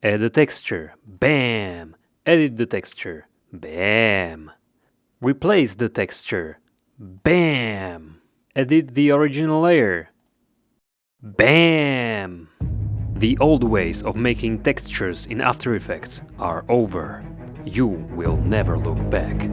Add a texture. Bam! Edit the texture. Bam! Replace the texture. Bam! Edit the original layer. Bam! The old ways of making textures in After Effects are over. You will never look back.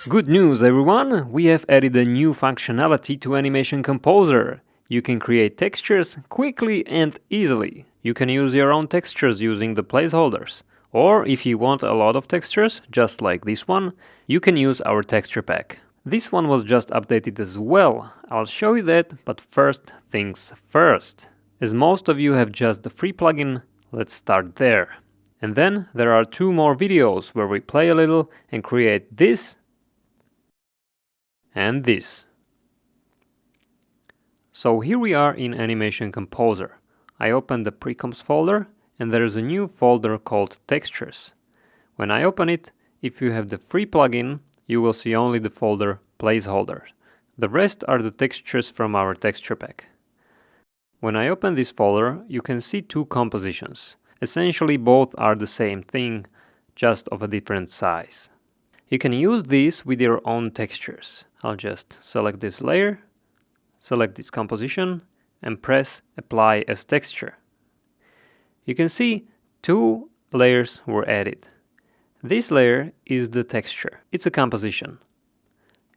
Good news, everyone! We have added a new functionality to Animation Composer. You can create textures quickly and easily. You can use your own textures using the placeholders. Or if you want a lot of textures, just like this one, you can use our texture pack. This one was just updated as well. I'll show you that, but first things first. As most of you have just the free plugin, let's start there. And then there are two more videos where we play a little and create this and this. So here we are in Animation Composer. I open the Precomps folder and there is a new folder called Textures. When I open it, if you have the free plugin, you will see only the folder Placeholders. The rest are the textures from our texture pack. When I open this folder, you can see two compositions. Essentially both are the same thing, just of a different size. You can use these with your own textures. I'll just select this layer, select this composition, and press Apply as Texture. You can see two layers were added. This layer is the texture. It's a composition.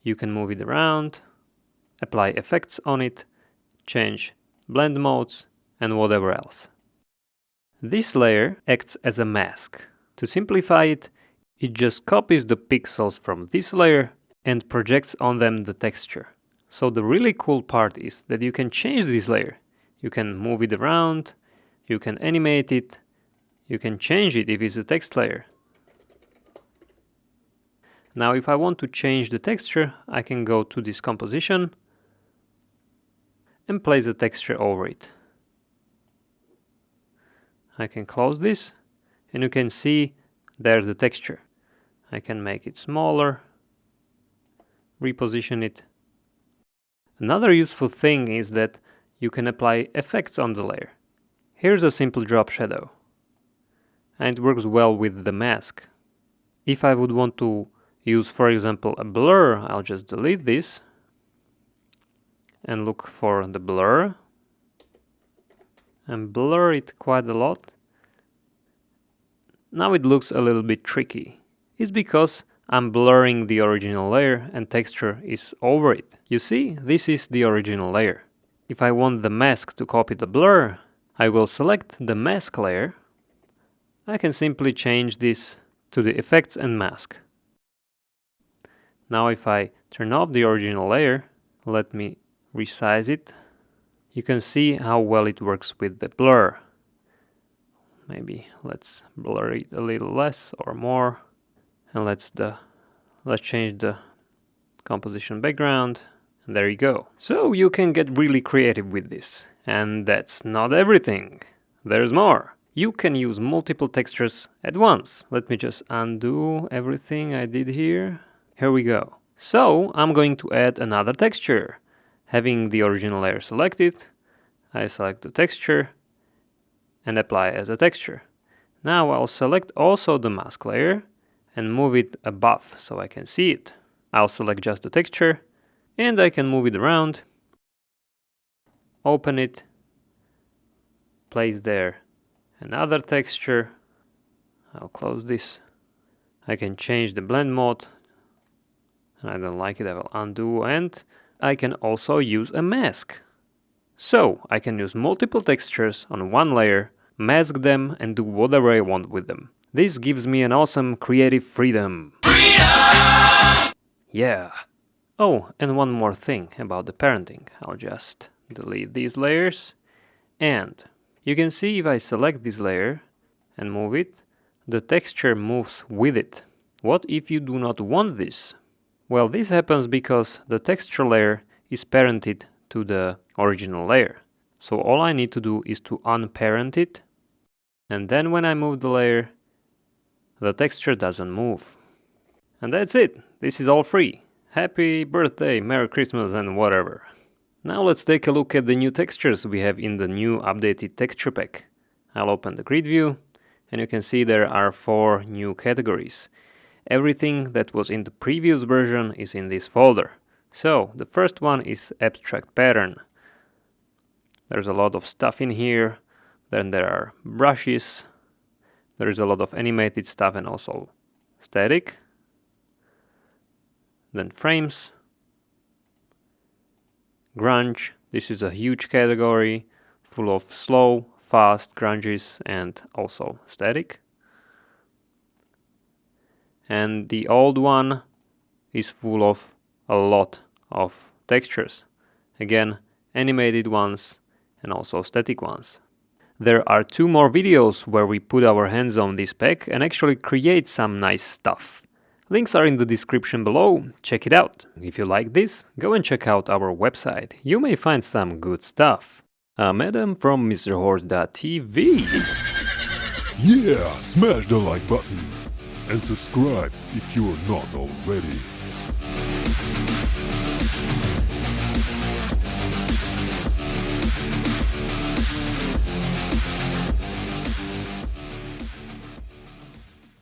You can move it around, apply effects on it, change blend modes, and whatever else. This layer acts as a mask. To simplify it, it just copies the pixels from this layer and projects on them the texture. So the really cool part is that you can change this layer. You can move it around, you can animate it, you can change it if it's a text layer. Now if I want to change the texture, I can go to this composition and place a texture over it. I can close this and you can see there's the texture. I can make it smaller, reposition it. Another useful thing is that you can apply effects on the layer. Here's a simple drop shadow, and it works well with the mask. If I would want to use, for example, a blur, I'll just delete this and look for the blur and blur it quite a lot. Now it looks a little bit tricky. It's because I'm blurring the original layer and texture is over it. You see, this is the original layer. If I want the mask to copy the blur, I will select the mask layer. I can simply change this to the effects and mask. Now if I turn off the original layer, let me resize it, you can see how well it works with the blur. Maybe let's blur it a little less or more. And let's change the composition background, and there you go. So you can get really creative with this. And that's not everything. There's more. You can use multiple textures at once. Let me just undo everything I did here. Here we go. So I'm going to add another texture. Having the original layer selected, I select the texture and apply as a texture. Now I'll select also the mask layer and move it above so I can see it. I'll select just the texture and I can move it around, open it, place there another texture. I'll close this. I can change the blend mode and I don't like it, I will undo, and I can also use a mask. So I can use multiple textures on one layer, mask them and do whatever I want with them. This gives me an awesome creative freedom. Yeah. Oh, and one more thing about the parenting. I'll just delete these layers. And you can see if I select this layer and move it, the texture moves with it. What if you do not want this? Well, this happens because the texture layer is parented to the original layer. So all I need to do is to unparent it. And then when I move the layer, the texture doesn't move. And that's it. This is all free. Happy birthday, Merry Christmas and whatever. Now let's take a look at the new textures we have in the new updated texture pack. I'll open the grid view and you can see there are 4 new categories. Everything that was in the previous version is in this folder. So the first one is abstract pattern. There's a lot of stuff in here. Then there are brushes. There's a lot of animated stuff and also static. Then frames. Grunge. This is a huge category full of slow, fast grunges and also static. And the old one is full of a lot of textures. Again, animated ones and also static ones. There are 2 more videos where we put our hands on this pack and actually create some nice stuff. Links are in the description below, check it out. If you like this, go and check out our website, you may find some good stuff. I'm Adam from MrHorse.tv. Yeah, smash the like button and subscribe if you're not already.